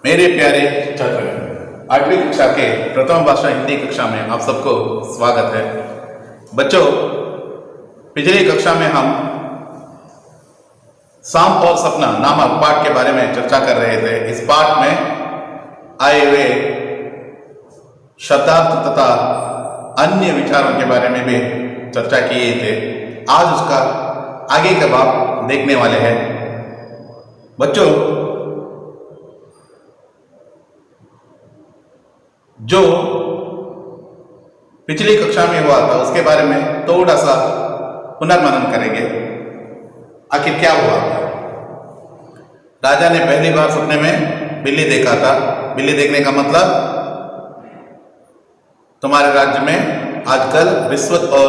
मेरे प्यारे छात्र, 8वीं कक्षा के प्रथम भाषा हिंदी कक्षा में आप सबको स्वागत है। बच्चों, पिछली कक्षा में हम सांप और सपना नामक पाठ के बारे में चर्चा कर रहे थे। इस पाठ में आए हुए शब्दार्थ तथा अन्य विचारों के बारे में भी चर्चा किए थे। आज उसका आगे का भाग देखने वाले हैं। बच्चों, जो पिछली कक्षा में हुआ था उसके बारे में थोड़ा सा पुनर्मनन करेंगे। आखिर क्या हुआ था? राजा ने पहली बार सपने में बिल्ली देखा था। बिल्ली देखने का मतलब, तुम्हारे राज्य में आजकल रिश्वत और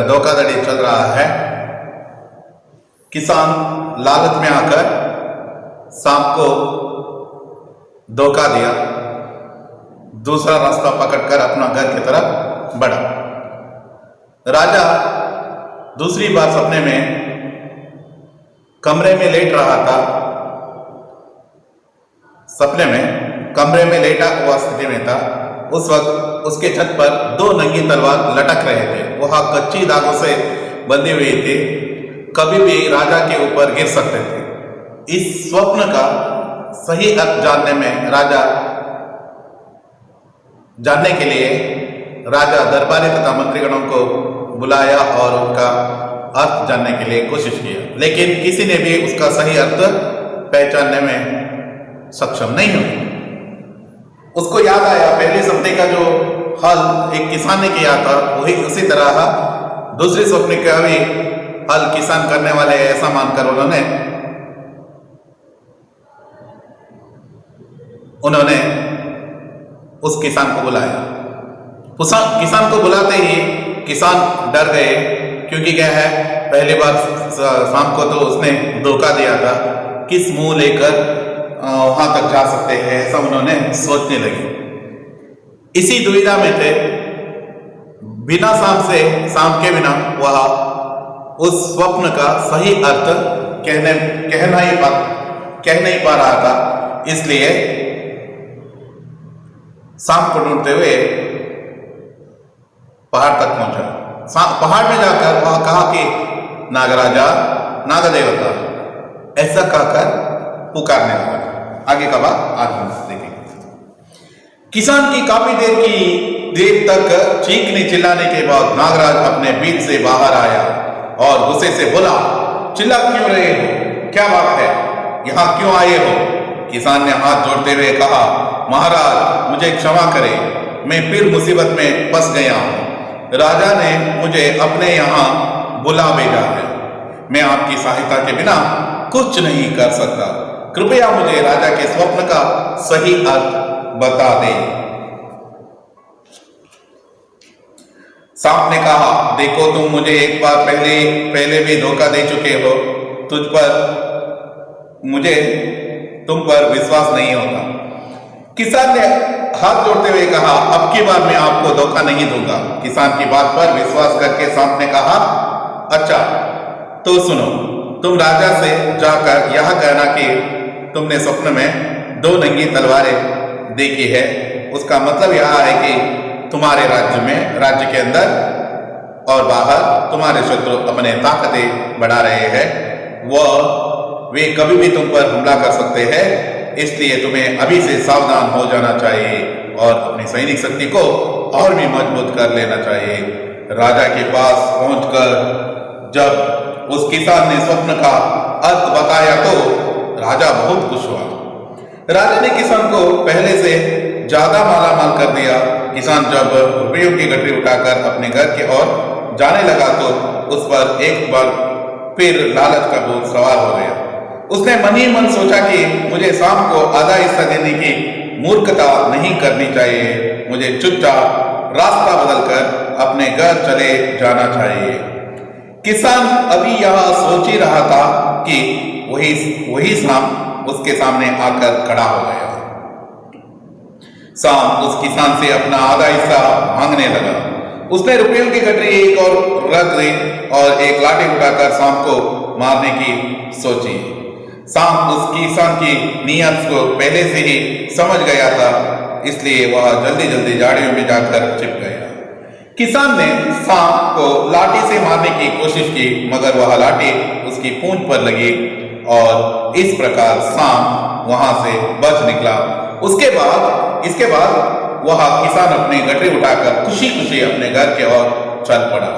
धोखाधड़ी चल रहा है। किसान लालच में आकर सांप को धोखा दिया, दूसरा रास्ता पकड़कर अपना घर की तरफ बढ़ा। राजा दूसरी बार सपने में कमरे में लेट रहा था। सपने में कमरे में लेटा हुआ स्थिति में था। उस वक्त उसके छत पर दो नंगी तलवार लटक रहे थे। वह कच्ची धागों से बंधी हुई थी, कभी भी राजा के ऊपर गिर सकते थे। इस स्वप्न का सही अर्थ जानने के लिए राजा दरबारी तथा मंत्रीगणों को बुलाया और उनका अर्थ जानने के लिए कोशिश किया, लेकिन किसी ने भी उसका सही अर्थ पहचानने में सक्षम नहीं हुआ। उसको याद आया पहले सपने का जो हल एक किसान ने किया था, वही उसी तरह दूसरे सपने का भी हल किसान करने वाले ऐसा मानकर उन्होंने उस किसान को बुलाया। किसान को बुलाते ही किसान डर गए, क्योंकि क्या है, पहली बार शाम को तो उसने धोखा दिया था। किस मुंह लेकर वहां तक जा सकते हैं, ऐसा उन्होंने सोचने लगे। इसी दुविधा में थे। बिना सांप के बिना वह उस स्वप्न का सही अर्थ कह नहीं पा रहा था। इसलिए सांप को ढूंढते हुए पहाड़ तक पहुंचा। पहाड़ में जाकर वह कहा कि नागराजा, नागदेवता, ऐसा कहकर पुकारने लगा। आगे का बात आज हम देखेंगे। किसान की काफी देर तक चीखने चिल्लाने के बाद नागराज अपने बीच से बाहर आया और गुस्से से बोला, चिल्ला क्यों रहे हो? क्या बात है? यहां क्यों आए हो? किसान ने हाथ जोड़ते हुए कहा, महाराज, मुझे क्षमा करें, मैं फिर मुसीबत में फंस गया हूं। राजा ने मुझे अपने यहां बुला भेजा है। मैं आपकी सहायता के बिना कुछ नहीं कर सकता। कृपया मुझे राजा के स्वप्न का सही अर्थ बता दें। सांप ने कहा, देखो, तुम मुझे एक बार पहले भी धोखा दे चुके हो। मुझे तुम पर विश्वास नहीं होता। किसान ने हाथ जोड़ते हुए कहा, अब की बार मैं आपको धोखा नहीं दूंगा। किसान की बात पर विश्वास करके सांप ने कहा, अच्छा तो सुनो, तुम राजा से जाकर यह कहना कि तुमने स्वप्न में दो नंगी तलवारें देखी है। उसका मतलब यह है कि तुम्हारे राज्य के अंदर और बाहर तुम्हारे शत्रु अपने ताकतें बढ़ा रहे हैं। वे कभी भी तुम पर हमला कर सकते हैं, इसलिए तुम्हें अभी से सावधान हो जाना चाहिए और अपनी सैनिक शक्ति को और भी मजबूत कर लेना चाहिए। राजा के पास पहुंचकर जब उस किसान ने स्वप्न का अर्थ बताया तो राजा बहुत खुश हुआ। राजा ने किसान को पहले से ज्यादा मालामाल कर दिया। किसान जब रुपयों की गठरी उठाकर अपने घर की ओर जाने लगा तो उस पर एक बार फिर लालच का भूत सवार हो गया। उसने मन ही मन सोचा कि मुझे शाम को आधा हिस्सा देने की मूर्खता नहीं करनी चाहिए। मुझे चुपचाप रास्ता बदलकर अपने घर चले जाना चाहिए। किसान अभी यह सोच ही रहा था कि वही सांप उसके सामने आकर खड़ा हो गया। सांप उस किसान से अपना आधा हिस्सा मांगने लगा। उसने रुपयों की गठरी एक और रख दी और एक लाठी उठाकर सांप को मारने की सोची। सांप उस किसान की नीयत को पहले से ही समझ गया था, इसलिए वह जल्दी जल्दी झाड़ियों में जाकर छिप गया। किसान ने सांप को लाठी से मारने की कोशिश की, मगर वह लाठी उसकी पूंछ पर लगी और इस प्रकार सांप वहां से बच निकला। इसके बाद वह किसान अपनी गठरी उठाकर खुशी खुशी अपने घर की ओर चल पड़ा।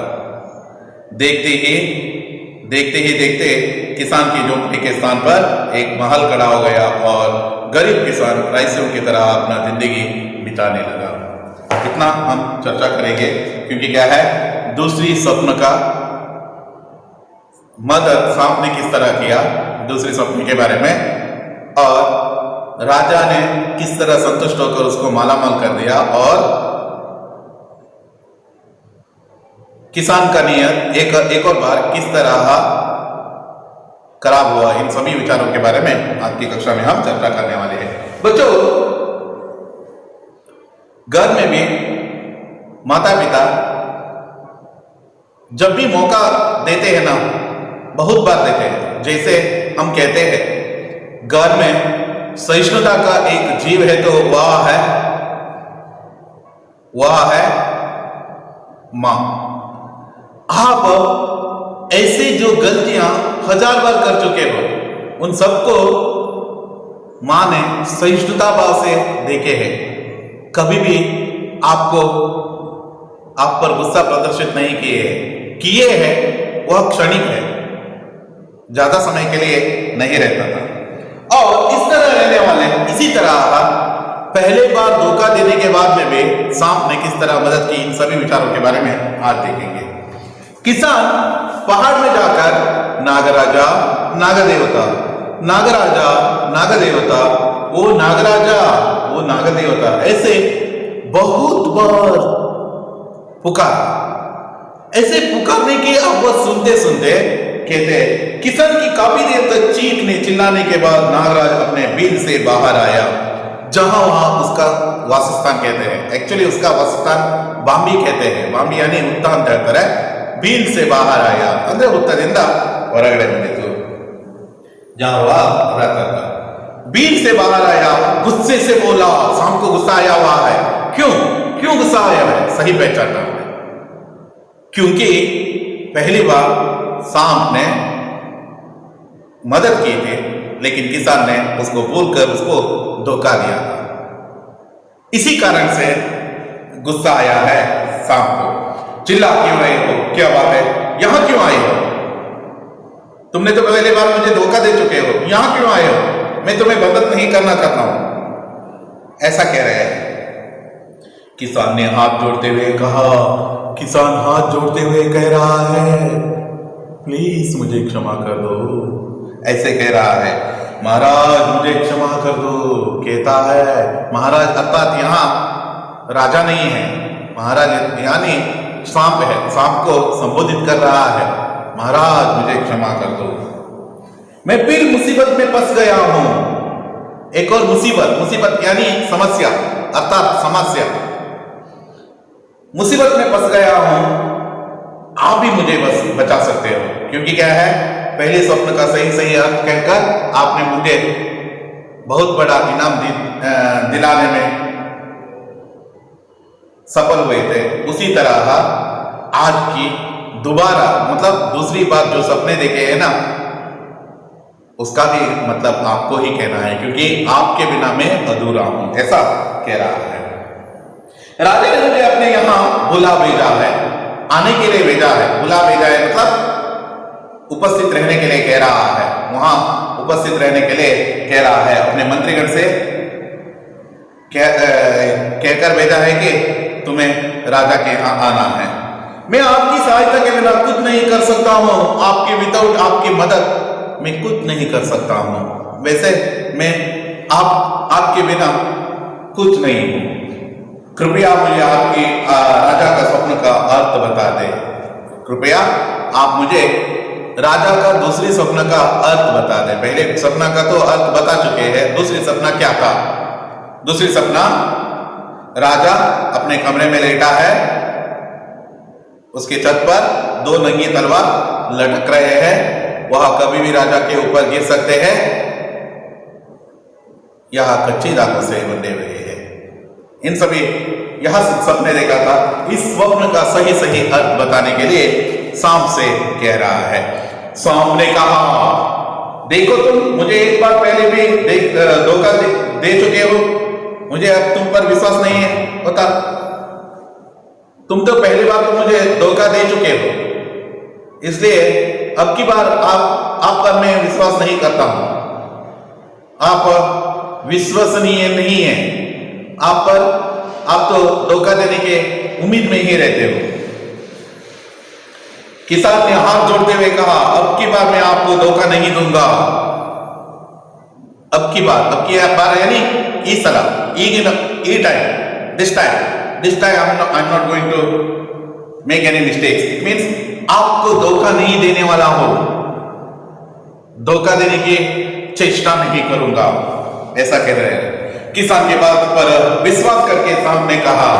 देखते ही किसान की झोंपड़ी के स्थान पर एक महल खड़ा हो गया और गरीब किसान रईसों की तरह अपना जिंदगी बिताने लगा। इतना हम चर्चा करेंगे क्योंकि क्या है, दूसरी स्वप्न का मदद सांप ने किस तरह किया, दूसरी स्वप्न के बारे में, और राजा ने किस तरह संतुष्ट होकर उसको मालामाल कर दिया, और किसान का नियत एक और बार किस तरह खराब हुआ। इन सभी विचारों के बारे में आज की कक्षा में हम चर्चा करने वाले हैं। बच्चों, घर में भी माता पिता जब भी मौका देते हैं ना, बहुत बार देते हैं, जैसे हम कहते हैं घर में सहिष्णुता का एक जीव है तो वह है मां। आप ऐसे जो गलतियां 1000 बार कर चुके हो, उन सबको मां ने सहिष्णुता भाव से देखे हैं। कभी भी आप पर गुस्सा प्रदर्शित नहीं किए हैं, वह क्षणिक है, ज्यादा समय के लिए नहीं रहता था। और इस तरह रहने वाले, इसी तरह पहले बार धोखा देने के बाद में भी सांप ने किस तरह मदद की, इन सभी विचारों के बारे में आज देखेंगे। किसान पहाड़ में जाकर नागराजा, नागदेवता, वो नागदेवता ऐसे बहुत बार ऐसे पुकारने की आवाज सुनते कहते हैं, किसान की काफी देर तक चीखने चिल्लाने के बाद नागराज अपने बिल से बाहर आया, जहां वहां उसका वासस्थान कहते हैं। एक्चुअली उसका वासस्थान बांबी कहते हैं, बांबी यानी उत्ता ಅಂತ ಹೇಳ್ತಾರೆ। बिल से बाहर आया ಅಂದ್ರೆ ಹುತ್ತದಿಂದ ಹೊರಗಡೆ ಬಂದಿತು, जहां वह रहता था। बिल से बाहर आया, गुस्से से बोला, सांप को गुस्सा आया हुआ है। क्यों गुस्सा आया है? सही पहचाना है, क्योंकि पहली बार सांप ने मदद की थी, लेकिन किसान ने उसको भूलकर उसको धोखा दिया था। इसी कारण से गुस्सा आया है सांप को। चिल्ला क्यों रहे हो? क्या बात है? यहां क्यों आए हो? तुमने तो पहली बार मुझे धोखा दे चुके हो, यहां क्यों आए हो? मैं तुम्हें मदद नहीं करना चाहता हूं, ऐसा कह रहे हैं। किसान ने हाथ जोड़ते हुए कहा, किसान हाथ जोड़ते हुए कह रहा है, प्लीज मुझे क्षमा कर दो, ऐसे कह रहा है। महाराज मुझे क्षमा कर दो, कहता है। महाराज अर्थात यहाँ राजा नहीं है, महाराज यानी सांप है, सांप को संबोधित कर रहा है। महाराज मुझे क्षमा कर दो, मैं फिर मुसीबत में फंस गया हूं। एक और मुसीबत यानी समस्या, अर्थात समस्या, मुसीबत में फंस गया हूं, आप भी मुझे बस बचा सकते हो। क्योंकि क्या है, पहले स्वप्न का सही अर्थ कहकर आपने मुझे बहुत बड़ा इनाम दिलाने में सफल हुए थे। उसी तरह आज की दोबारा मतलब दूसरी बार जो सपने देखे हैं ना, उसका भी मतलब आपको ही कहना है, क्योंकि आपके बिना मैं अधूरा हूं, ऐसा कह रहा है। राजा ने मुझे अपने यहां बुला भेजा है, आने के लिए भेजा है। बुला भेजा है मतलब उपस्थित रहने के लिए कह रहा है, वहां उपस्थित रहने के लिए कह रहा है। अपने मंत्रीगण से कहकर भेजा है कि तुम्हें राजा के यहां आना है। मैं आपकी सहायता के बिना कुछ नहीं कर सकता हूं, आपकी मदद मैं कुछ नहीं कर सकता हूं। वैसे मैं आपके बिना कुछ नहीं हूं। कृपया मुझे आपकी राजा का स्वप्न का अर्थ बता दे। कृपया आप मुझे राजा का दूसरी स्वप्न का अर्थ बता दे। पहले सपना का तो अर्थ बता चुके हैं, दूसरी सपना क्या था? दूसरी सपना, राजा अपने कमरे में लेटा है, उसके छत पर 2 नंगी तलवार लटक रहे हैं वह कभी भी राजा के ऊपर गिर सकते हैं, यह कच्ची धातु से बंधे हुए हैं। इन सभी यह सपने देखा था। इस स्वप्न का सही सही अर्थ बताने के लिए सांप से कह रहा है। सांप ने कहा, देखो तुम मुझे एक बार पहले भी धोखा दे चुके हो, मुझे अब तुम पर विश्वास नहीं है होता। तुम तो पहली बार तो मुझे धोखा दे चुके हो, इसलिए अब की बार आप पर मैं विश्वास नहीं करता हूं। आप विश्वसनीय नहीं है, आप तो धोखा देने के उम्मीद में ही रहते हो। किसान ने हाथ जोड़ते हुए कहा, अब की बार मैं आपको धोखा नहीं दूंगा। अब की बार यानी इस सला, this time I'm not going to make any mistakes. It means आपको धोखा नहीं देने वाला हो, धोखा देने की चेष्टा नहीं करूंगा, ऐसा कह रहे हैं। किसान के बात पर विश्वास करके सांप ने कहा,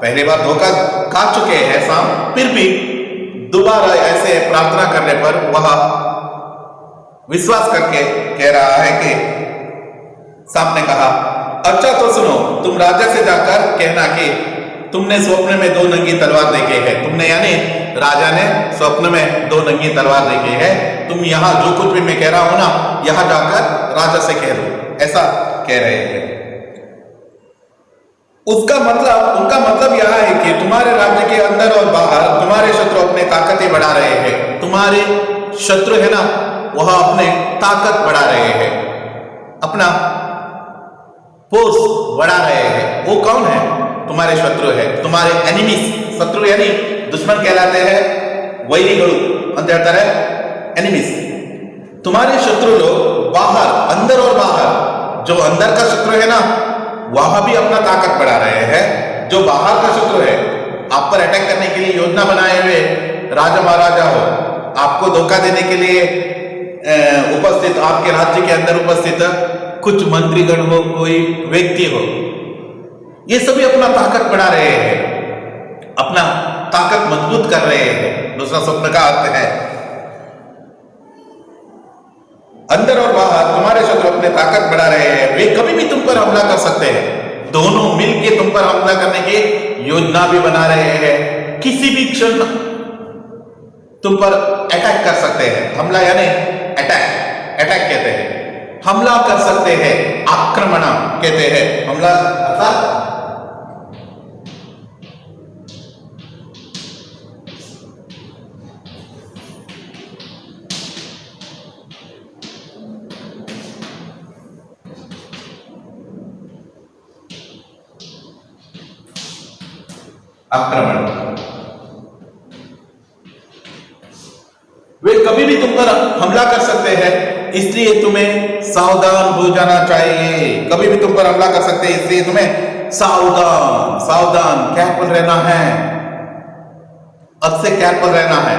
पहले बार धोखा खा चुके हैं सांप, फिर भी दोबारा ऐसे प्रार्थना करने पर वह विश्वास करके कह रहा है कि सांप ने कहा, अच्छा तो सुनो, तुम राजा से जाकर कहना कि तुमने स्वप्न में 2 नंगी तलवार देखे हैं। तुमने यानी राजा ने स्वप्न में 2 नंगी तलवार देखे हैं। तुम यहाँ जो कुछ भी मैं कह रहा हूं ना, यहाँ जाकर राजा से कह दो, ऐसा कह रहे हैं। उनका मतलब यह है कि तुम्हारे राज्य के अंदर और बाहर तुम्हारे शत्रु अपने ताकतें बढ़ा रहे हैं। तुम्हारे शत्रु है ना, वह अपने ताकत बढ़ा रहे हैं, अपना फोर्स बढ़ा रहे हैं। वो कौन है? तुम्हारे शत्रु है, तुम्हारे एनिमीज। शत्रु यानी दुश्मन कहलाते हैं, ವೈರಿಗಳು ಅಂತ ಹೇಳ್ತಾರೆ, एनिमीज। तुम्हारे शत्रु लोग बाहर, अंदर और बाहर, जो अंदर का शत्रु है ना, वह भी अपना ताकत बढ़ा रहे हैं। जो बाहर का शत्रु है, आप पर अटैक करने के लिए योजना बनाए हुए राजा महाराजा हो, आपको धोखा देने के लिए उपस्थित, आपके राज्य के अंदर उपस्थित कुछ मंत्रीगण हो, कोई व्यक्ति हो, ये सभी अपना ताकत बढ़ा रहे हैं, अपना ताकत मजबूत कर रहे हैं। दूसरा स्वप्न का अर्थ है, अंदर और बाहर तुम्हारे शत्रु अपने ताकत बढ़ा रहे हैं, वे कभी भी तुम पर हमला कर सकते हैं। दोनों मिलकर तुम पर हमला करने की योजना भी बना रहे हैं। किसी भी क्षण तुम पर अटैक कर सकते हैं। हमला यानी अटैक कहते हैं, हमला कर सकते हैं, आक्रमण कहते हैं। हमला अर्थात आक्रमण। वे कभी भी तुम पर हमला कर सकते हैं, इसलिए तुम्हें सावधान हो जाना चाहिए। कभी भी तुम पर हमला कर सकते हैं, इसलिए तुम्हें सावधान केयरफुल रहना है। अब से केयरफुल रहना है।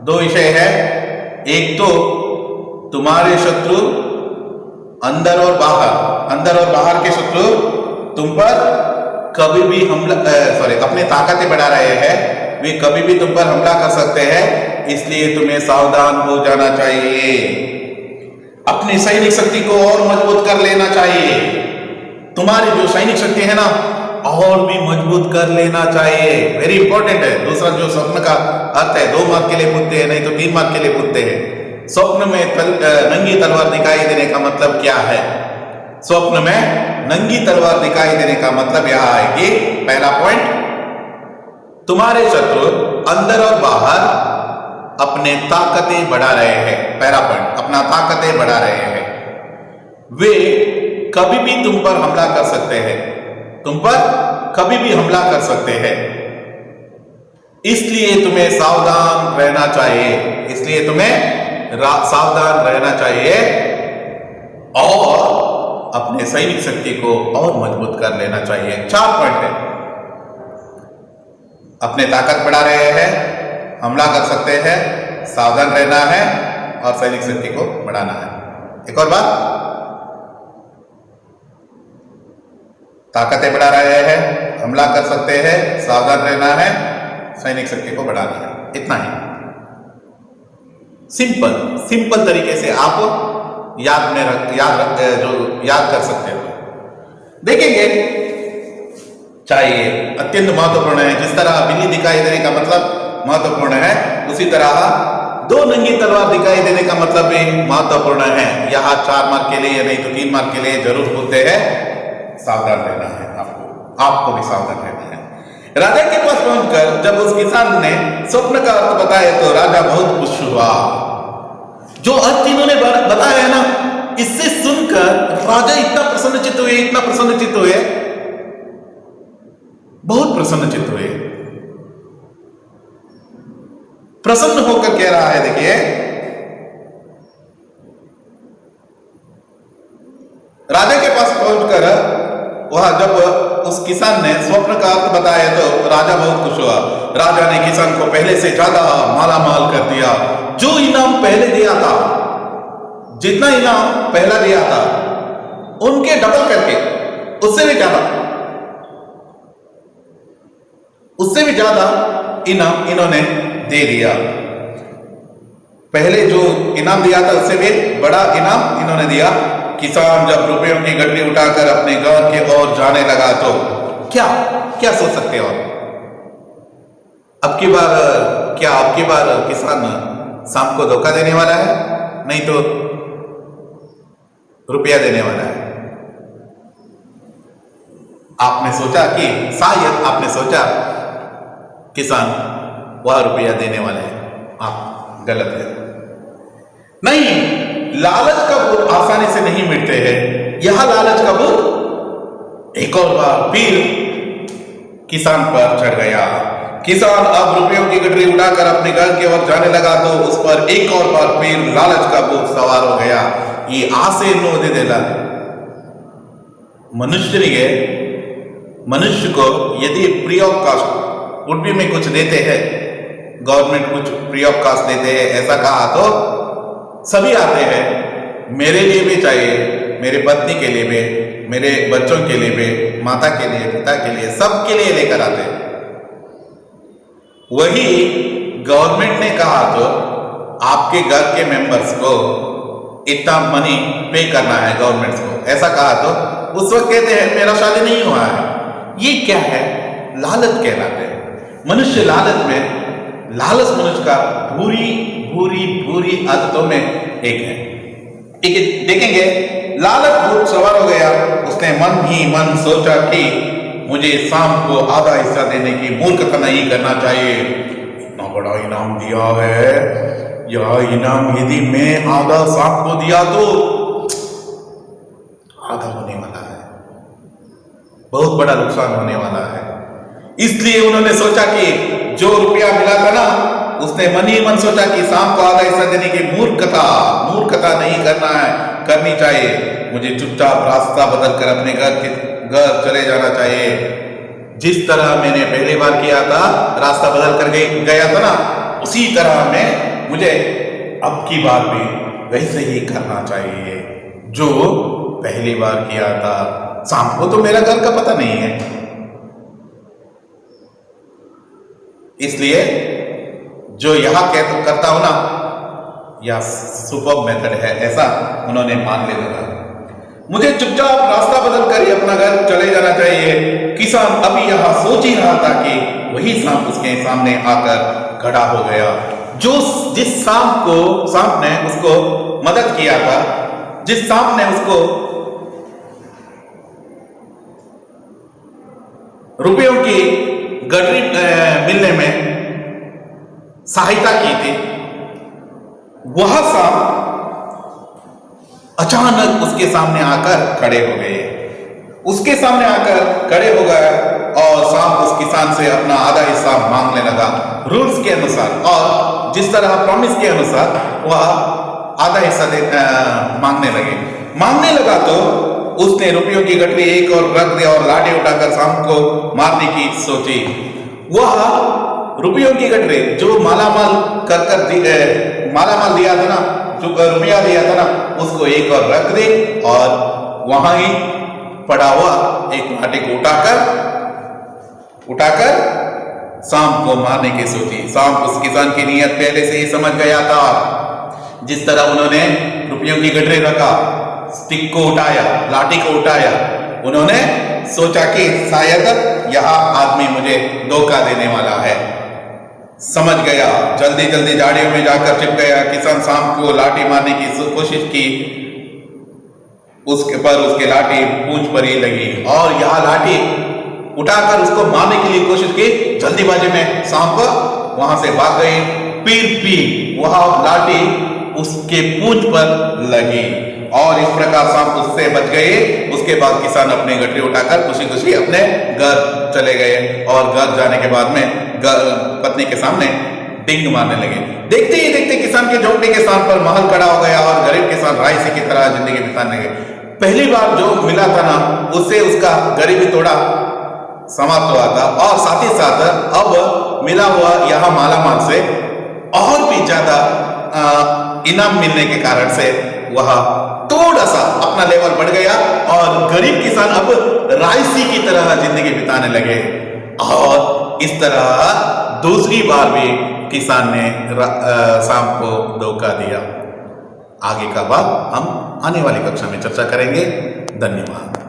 2 विषय है, एक तो तुम्हारे शत्रु अंदर और बाहर के शत्रु तुम पर कभी भी अपने ताकतें बढ़ा रहे हैं, वे कभी भी तुम पर हमला कर सकते हैं, इसलिए तुम्हें सावधान हो जाना चाहिए। अपनी सैनिक शक्ति को और मजबूत कर लेना चाहिए। तुम्हारी जो सैनिक शक्ति है ना, और भी मजबूत कर लेना चाहिए। वेरी इंपॉर्टेंट है। दूसरा जो स्वप्न का अर्थ है, 2 मार्क के लिए पूछते हैं, नहीं तो 3 मार्क के लिए पूछते हैं। स्वप्न में नंगी तलवार दिखाई देने का मतलब क्या है? स्वप्न में नंगी तलवार दिखाई देने का मतलब यह है कि पहला पॉइंट, तुम्हारे शत्रु अंदर और बाहर अपने ताकतें बढ़ा रहे हैं। पहला पॉइंट, अपना ताकतें बढ़ा रहे हैं। वे कभी भी तुम पर हमला कर सकते हैं, तुम पर कभी भी हमला कर सकते हैं, इसलिए तुम्हें सावधान रहना चाहिए, और अपने सैनिक शक्ति को और मजबूत कर लेना चाहिए। 4 पॉइंट है। अपने ताकत बढ़ा रहे हैं, हमला कर सकते हैं, सावधान रहना है, और सैनिक शक्ति को बढ़ाना है। एक और बात, ताकतें बढ़ा रहे हैं, हमला कर सकते हैं, सावधान रहना है, सैनिक शक्ति को बढ़ाना है। इतना ही। सिंपल सिंपल तरीके से आप याद कर सकते हो। देखेंगे चाहिए अत्यंत महत्वपूर्ण है। जिस तरह बिल्ली दिखाई देने का मतलब महत्वपूर्ण है, उसी तरह दो नंगी तलवार दिखाई देने का मतलब भी महत्वपूर्ण है। यहाँ 4 मार्क के लिए नहीं तो 3 मार्क के लिए जरूर होते हैं। सावधान रहना है, आपको भी सावधान रहना है। राजा के पास पहुंचकर जब उस किसान ने स्वप्न का अर्थ बताया तो राजा बहुत खुश हुआ। जो अर्थ इन्होंने बताया है ना, इससे सुनकर राजा इतना प्रसन्नचित्त हुए, इतना प्रसन्नचित्त हुए, बहुत प्रसन्नचित्त हुए। प्रसन्न होकर कह रहा है, देखिए राजा के पास पहुंचकर वह जब उस किसान ने स्वप्न का अर्थ बताया तो राजा बहुत खुश हुआ। राजा ने किसान को पहले से ज्यादा माला माल कर दिया। जो इनाम पहले दिया था, जितना इनाम पहला दिया था, उनके डबल करके, उससे भी ज्यादा इनाम इन्होंने दे दिया। पहले जो इनाम दिया था उससे भी बड़ा इनाम इन्होंने दिया। किसान जब रुपयों की गड्डी उठाकर अपने घर के ओर जाने लगा तो क्या सोच सकते हो? अब की बार किसान शाम को धोखा देने वाला है, नहीं तो रुपया देने वाला है। शायद आपने सोचा किसान वह रुपया देने वाला है। आप गलत है। नहीं, लालच का भूत आसानी से नहीं मिटते हैं। यह लालच का भूत एक और बार फिर किसान पर चढ़ गया। किसान अब रुपयों की गठरी उठाकर अपने घर की ओर जाने लगा तो उस पर एक और बार फिर लालच का भूत सवार हो गया। ये आसे नोदेला मनुष्य को यदि फ्री ऑफ कास्ट उड़पी में कुछ देते हैं, गवर्नमेंट कुछ फ्री ऑफ कास्ट देते हैं, ऐसा कहा तो सभी आते हैं। मेरे लिए भी चाहिए, मेरे पत्नी के लिए भी, मेरे बच्चों के लिए भी, माता के लिए, पिता के लिए, सबके लिए लेकर आते हैं। वही गवर्नमेंट ने कहा तो आपके घर के मेंबर्स को इतना मनी पे करना है गवर्नमेंट को, ऐसा कहा तो उस वक्त कहते हैं मेरा शादी नहीं हुआ है। ये क्या है? लालच कहलाते हैं। मनुष्य लालच मनुष्य का बुरी आदतों में एक है। देखेंगे लालच भूत सवार हो गया। उसने मन ही मन सोचा कि मुझे शाम को आधा हिस्सा देने की मूर्खता नहीं करना चाहिए। इतना बड़ा इनाम दिया है, यह इनाम यदि मैं आधा शाम को दिया तो आधा होने वाला है, बहुत बड़ा नुकसान होने वाला है। इसलिए उन्होंने सोचा कि जो रुपया मिला था ना, उसने मन ही मन सोचा कि शाम को आधा हिस्सा देने की मूर्खता नहीं करनी चाहिए। मुझे चुपचाप रास्ता बदल कर अपने घर चले जाना चाहिए। जिस तरह मैंने पहली बार किया था, रास्ता बदल कर गया था ना, उसी तरह में मुझे अब की बार भी वैसे ही करना चाहिए जो पहली बार किया था। शाम को तो मेरा घर का पता नहीं है, इसलिए जो यहां करता हूं ना, यह सुपर मेथड है, ऐसा उन्होंने मान लिया। मुझे चुपचाप रास्ता बदल कर ही अपना घर चले जाना चाहिए। किसान अभी यहां सोच ही रहा था कि वही सांप उसके सामने आकर खड़ा हो गया। जिस सांप ने उसको मदद किया था, जिस सांप ने उसको रुपयों की गठरी मिलने में सहायता की थी, वह सांप अचानक उसके सामने आकर खड़े हो गए। और सांप उस किसान से अपना आधा हिस्सा मांगने लगा रूल्स के अनुसार, और जिस तरह प्रॉमिस के अनुसार वह आधा हिस्सा मांगने लगा तो उसने रुपयों की गठरी एक और रख दिया और लाठी उठाकर सांप को मारने की सोची। वह रुपयों की गठरी जो मालामाल दिया था ना, जो रुपया दिया था ना, उसको एक और रख दे और वहां ही पड़ा हुआ एक लाठी को उठाकर सांप को मारने की सोची। सांप उस किसान की नीयत पहले से ही समझ गया था। जिस तरह उन्होंने रुपयों की गठरी रखा, स्टिक को उठाया, लाठी को उठाया, उन्होंने सोचा कि शायद यह आदमी मुझे धोखा देने वाला है। समझ गया, जल्दी जल्दी झाड़ियों में जाकर छिप गया। किसान शाम को लाठी मारने की कोशिश की, उसके लाठी पूंछ पर ही लगी और यह लाठी उठाकर उसको मारने के लिए कोशिश की। जल्दीबाजी में सांप वहां से भाग गई, फिर भी वह लाठी उसके पूंछ पर लगी और इस प्रकार सांप उससे बच गए। उसके बाद किसान अपनी गठरी उठाकर खुशी खुशी अपने घर चले गए और घर जाने के बाद में पत्नी के सामने डिंग मारने लगे। देखते ही देखते किसान के झोंपड़ी के स्थान पर महल खड़ा हो गया और गरीब किसान रायसी की तरह जिंदगी बिताने लगे। पहली बार जो मिला था ना, उससे उसका गरीबी थोड़ा समाप्त हुआ था और साथ ही साथ अब मिला हुआ यह मालामाल से और भी ज्यादा इनाम मिलने के कारण से वह थोड़ा सा अपना लेवल बढ़ गया और गरीब किसान अब रायसी की तरह जिंदगी बिताने लगे। और इस तरह दूसरी बार भी किसान ने सांप को धोखा दिया। आगे का बात हम आने वाली कक्षा में चर्चा करेंगे। धन्यवाद।